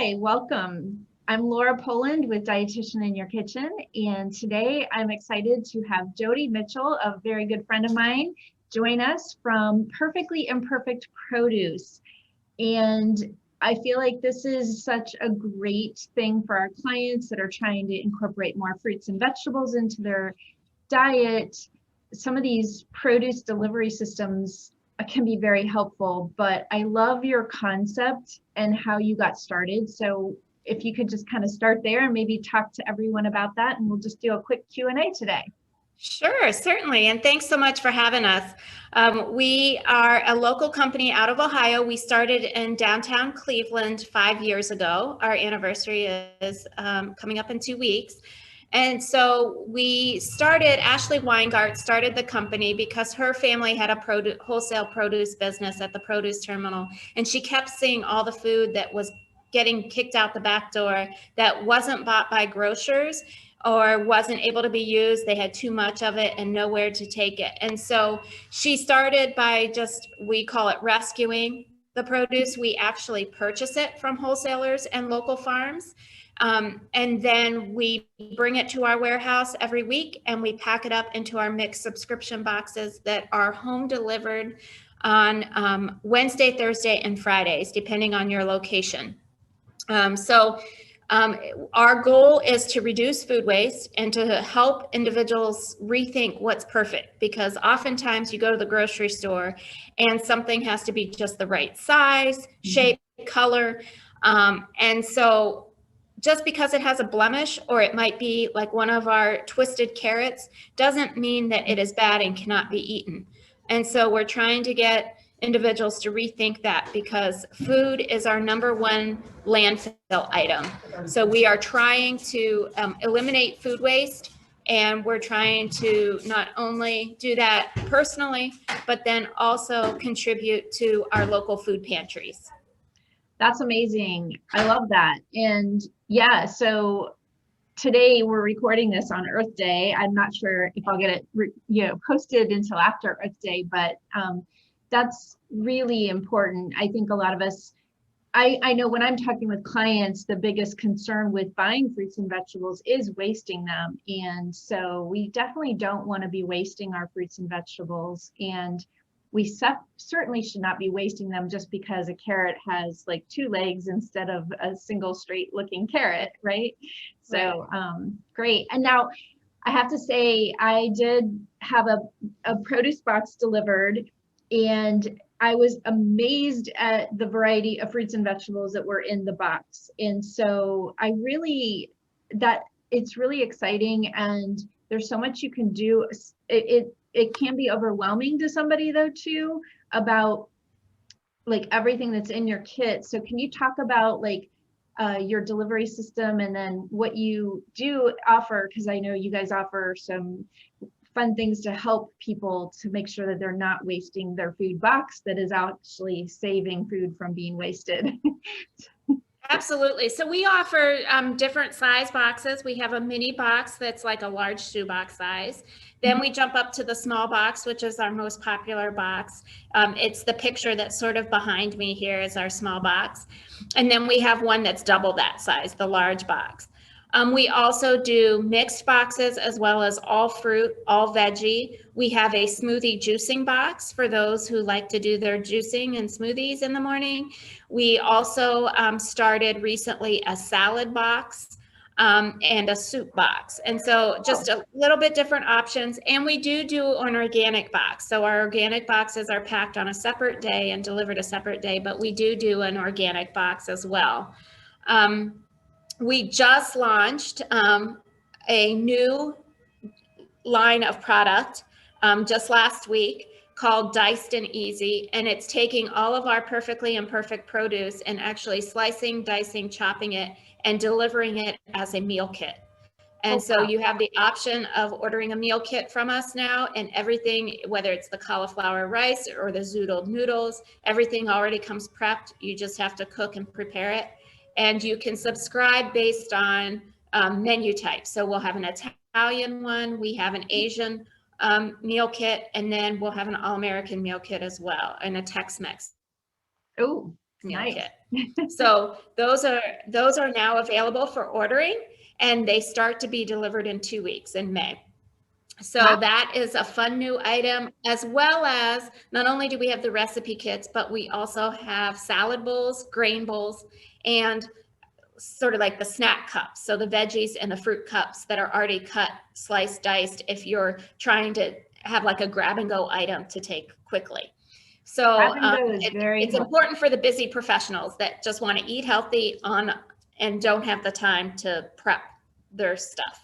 Hi, welcome. I'm Laura Poland with Dietitian in Your Kitchen, and today I'm excited to have Jody Mitchell, a very good friend of mine, join us from Perfectly Imperfect Produce. And I feel like this is such a great thing for our clients that are trying to incorporate more fruits and vegetables into their diet. Some of these produce delivery systems can be very helpful, but I love your concept and how you got started. So if you could just kind of start there and maybe talk to everyone about that, and we'll just do a quick Q&A today. Sure, certainly. And thanks so much for having us. We are a local company out of Ohio. We started in downtown Cleveland 5 years ago. Our anniversary is coming up in 2 weeks. And so Ashley Weingart started the company because her family had a wholesale produce business at the produce terminal. And she kept seeing all the food that was getting kicked out the back door that wasn't bought by grocers or wasn't able to be used. They had too much of it and nowhere to take it. And so she started by we call it rescuing the produce. We actually purchase it from wholesalers and local farms. And then we bring it to our warehouse every week and we pack it up into our mixed subscription boxes that are home delivered on Wednesday, Thursday, and Fridays, depending on your location. Our goal is to reduce food waste and to help individuals rethink what's perfect, because oftentimes you go to the grocery store and something has to be just the right size, shape, color. And so just because it has a blemish, or it might be like one of our twisted carrots, doesn't mean that it is bad and cannot be eaten. And so we're trying to get individuals to rethink that, because food is our #1 landfill item. So we are trying to eliminate food waste, and we're trying to not only do that personally, but then also contribute to our local food pantries. That's amazing. I love that. And yeah, so today we're recording this on Earth Day. I'm not sure if I'll get it posted until after Earth Day, but that's really important. I think a lot of us, I know when I'm talking with clients, the biggest concern with buying fruits and vegetables is wasting them. And so we definitely don't want to be wasting our fruits and vegetables. And we certainly should not be wasting them just because a carrot has like 2 legs instead of a single straight looking carrot, right? So great. And now I have to say, I did have a produce box delivered, and I was amazed at the variety of fruits and vegetables that were in the box. And so it's really exciting, and there's so much you can do. It can be overwhelming to somebody though too, about like everything that's in your kit. So can you talk about like your delivery system, and then what you do offer? Because I know you guys offer some fun things to help people to make sure that they're not wasting their food box that is actually saving food from being wasted. Absolutely. So we offer different size boxes. We have a mini box that's like a large shoebox size. Then we jump up to the small box, which is our most popular box. It's the picture that's sort of behind me here is our small box. And then we have one that's double that size, the large box. We also do mixed boxes as well as all fruit, all veggie. We have a smoothie juicing box for those who like to do their juicing and smoothies in the morning. We also started recently a salad box and a soup box. And so just a little bit different options. And we do an organic box. So our organic boxes are packed on a separate day and delivered a separate day, but we do an organic box as well. We just launched a new line of product just last week called Diced and Easy, and it's taking all of our Perfectly Imperfect produce and actually slicing, dicing, chopping it, and delivering it as a meal kit. And so you have the option of ordering a meal kit from us now, and everything, whether it's the cauliflower rice or the zoodled noodles, everything already comes prepped. You just have to cook and prepare it. And you can subscribe based on menu type. So we'll have an Italian one, we have an Asian meal kit, and then we'll have an all-American meal kit as well, and a Tex-Mex. Oh, meal Nice. kit. So those are now available for ordering, and they start to be delivered in 2 weeks in May. So Wow. that is a fun new item, as well as not only do we have the recipe kits, but we also have salad bowls, grain bowls, and sort of like the snack cups. So the veggies and the fruit cups that are already cut, sliced, diced, if you're trying to have like a grab and go item to take quickly. So Grab and go is very it's helpful. important for the busy professionals that just want to eat healthy and don't have the time to prep their stuff.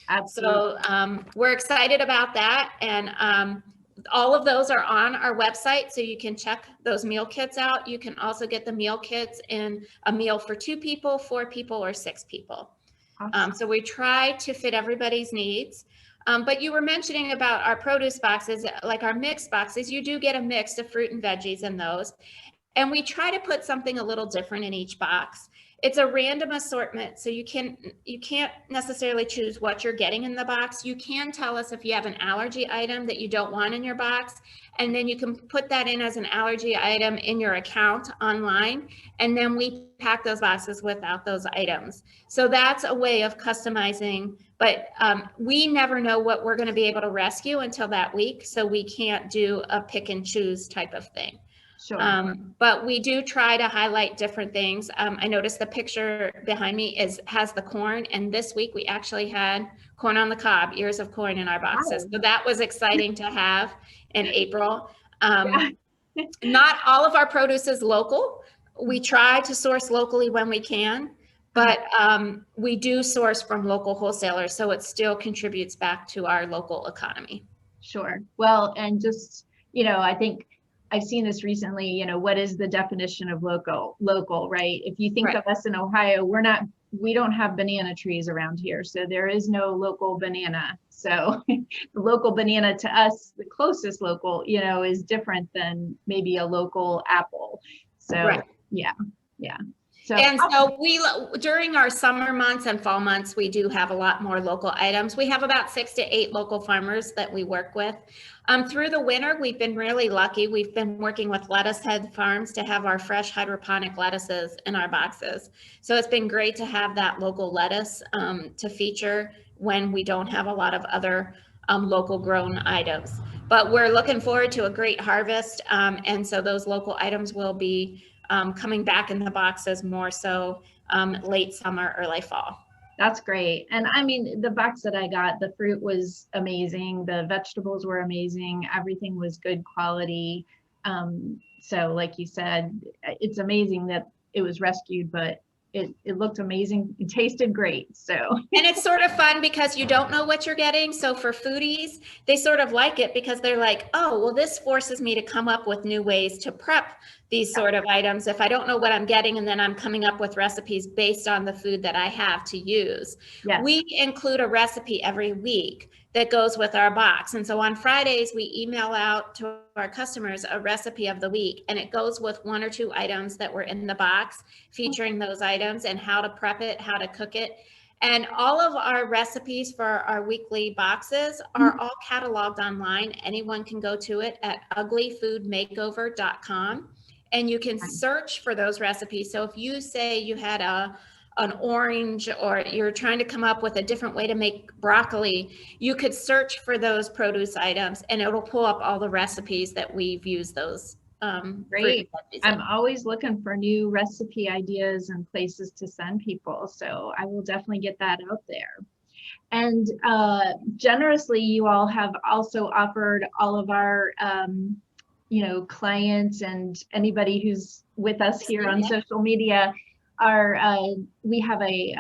Absolutely. So we're excited about that. And all of those are on our website, so you can check those meal kits out. You can also get the meal kits in a meal for 2 people, 4 people, or 6 people. Awesome. So we try to fit everybody's needs. But you were mentioning about our produce boxes, like our mixed boxes. You do get a mix of fruit and veggies in those. And we try to put something a little different in each box. It's a random assortment, so you can't necessarily choose what you're getting in the box. You can tell us if you have an allergy item that you don't want in your box, and then you can put that in as an allergy item in your account online, and then we pack those boxes without those items. So that's a way of customizing, but we never know what we're going to be able to rescue until that week, so we can't do a pick and choose type of thing. Sure. But we do try to highlight different things. I noticed the picture behind me has the corn, and this week we actually had corn on the cob, ears of corn in our boxes. Wow. So that was exciting to have in April. Yeah. Not all of our produce is local. We try to source locally when we can, but we do source from local wholesalers, so it still contributes back to our local economy. Sure. Well, and just, I think I've seen this recently, what is the definition of local, right? If you think Right. of us in Ohio, we don't have banana trees around here. So there is no local banana. So the local banana to us, the closest local, is different than maybe a local apple. So Right. yeah. So, And so during our summer months and fall months, we do have a lot more local items. We have about 6 to 8 local farmers that we work with. Through the winter, we've been really lucky. We've been working with lettuce head farms to have our fresh hydroponic lettuces in our boxes. So it's been great to have that local lettuce to feature when we don't have a lot of other local grown items. But we're looking forward to a great harvest. And so those local items will be coming back in the boxes more so late summer, early fall. That's great. And I mean, the box that I got, the fruit was amazing. The vegetables were amazing. Everything was good quality. So like you said, it's amazing that it was rescued, but it looked amazing. It tasted great. So. And it's sort of fun because you don't know what you're getting. So for foodies, they sort of like it because they're like, oh, well, this forces me to come up with new ways to prep these sort of items if I don't know what I'm getting, and then I'm coming up with recipes based on the food that I have to use. Yes. We include a recipe every week that goes with our box. And so on Fridays, we email out to our customers a recipe of the week, and it goes with 1 or 2 items that were in the box, featuring those items and how to prep it, how to cook it. And all of our recipes for our weekly boxes are all cataloged online. Anyone can go to it at uglyfoodmakeover.com, and you can search for those recipes. So if you say you had an orange, or you're trying to come up with a different way to make broccoli, you could search for those produce items and it'll pull up all the recipes that we've used those. Great. I'm always looking for new recipe ideas and places to send people. So I will definitely get that out there. And generously, you all have also offered all of our clients and anybody who's with us here on social media, we have a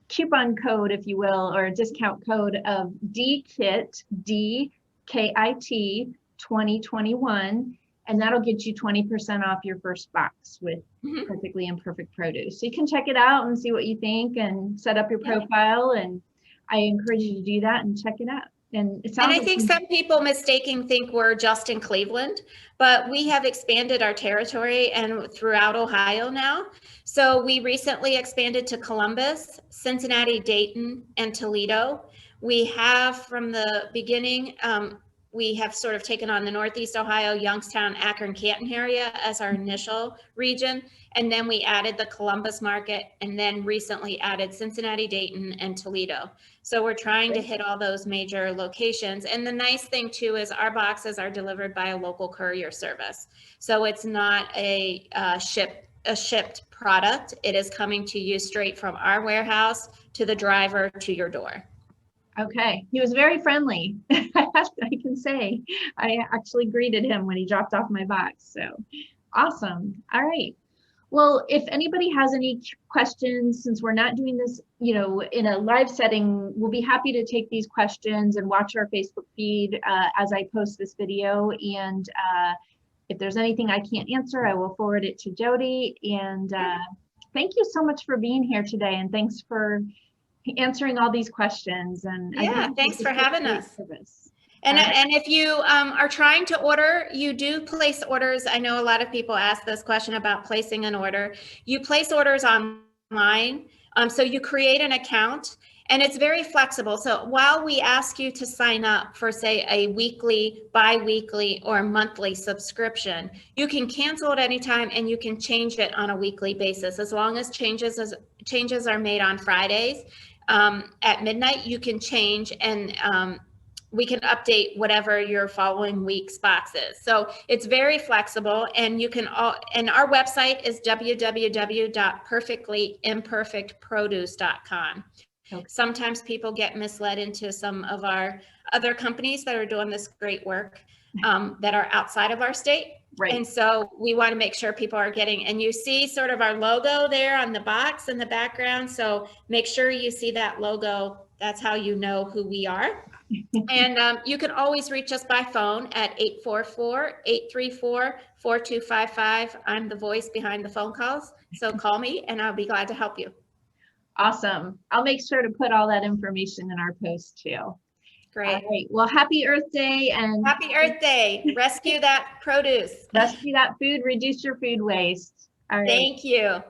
coupon code, if you will, or a discount code of DKIT, DKIT 2021, and that'll get you 20% off your first box with Perfectly Imperfect Produce. So you can check it out and see what you think and set up your profile, and I encourage you to do that and check it out. And I think some people mistaking think we're just in Cleveland, but we have expanded our territory and throughout Ohio now. So we recently expanded to Columbus, Cincinnati, Dayton, and Toledo. We have from the beginning we have sort of taken on the Northeast Ohio, Youngstown, Akron, Canton area as our initial region. And then we added the Columbus market, and then recently added Cincinnati, Dayton, and Toledo. So we're trying to hit all those major locations. And the nice thing too is our boxes are delivered by a local courier service. So it's not a shipped product. It is coming to you straight from our warehouse to the driver to your door. Okay, he was very friendly. I can say I actually greeted him when he dropped off my box. So awesome. All right. Well, if anybody has any questions, since we're not doing this, in a live setting, we'll be happy to take these questions and watch our Facebook feed as I post this video. And if there's anything I can't answer, I will forward it to Jody. And thank you so much for being here today. And thanks for answering all these questions. And yeah, thanks for having us. Service. And if you are trying to order, you do place orders. I know a lot of people ask this question about placing an order. You place orders online. So you create an account, and it's very flexible. So while we ask you to sign up for, say, a weekly, bi-weekly, or monthly subscription, you can cancel at any time, and you can change it on a weekly basis. As long as changes are made on Fridays at midnight, you can change, and we can update whatever your following week's box is. So it's very flexible, and you can and our website is www.perfectlyimperfectproduce.com. Okay. Sometimes people get misled into some of our other companies that are doing this great work that are outside of our state. Right. And so we want to make sure people are getting, and you see sort of our logo there on the box in the background. So make sure you see that logo. That's how you know who we are. And you can always reach us by phone at 844-834-4255. I'm the voice behind the phone calls. So call me and I'll be glad to help you. Awesome. I'll make sure to put all that information in our post too. Great. All right. Well, happy Earth Day, and happy Earth Day. Rescue that produce. Rescue that food, reduce your food waste. All right. Thank you.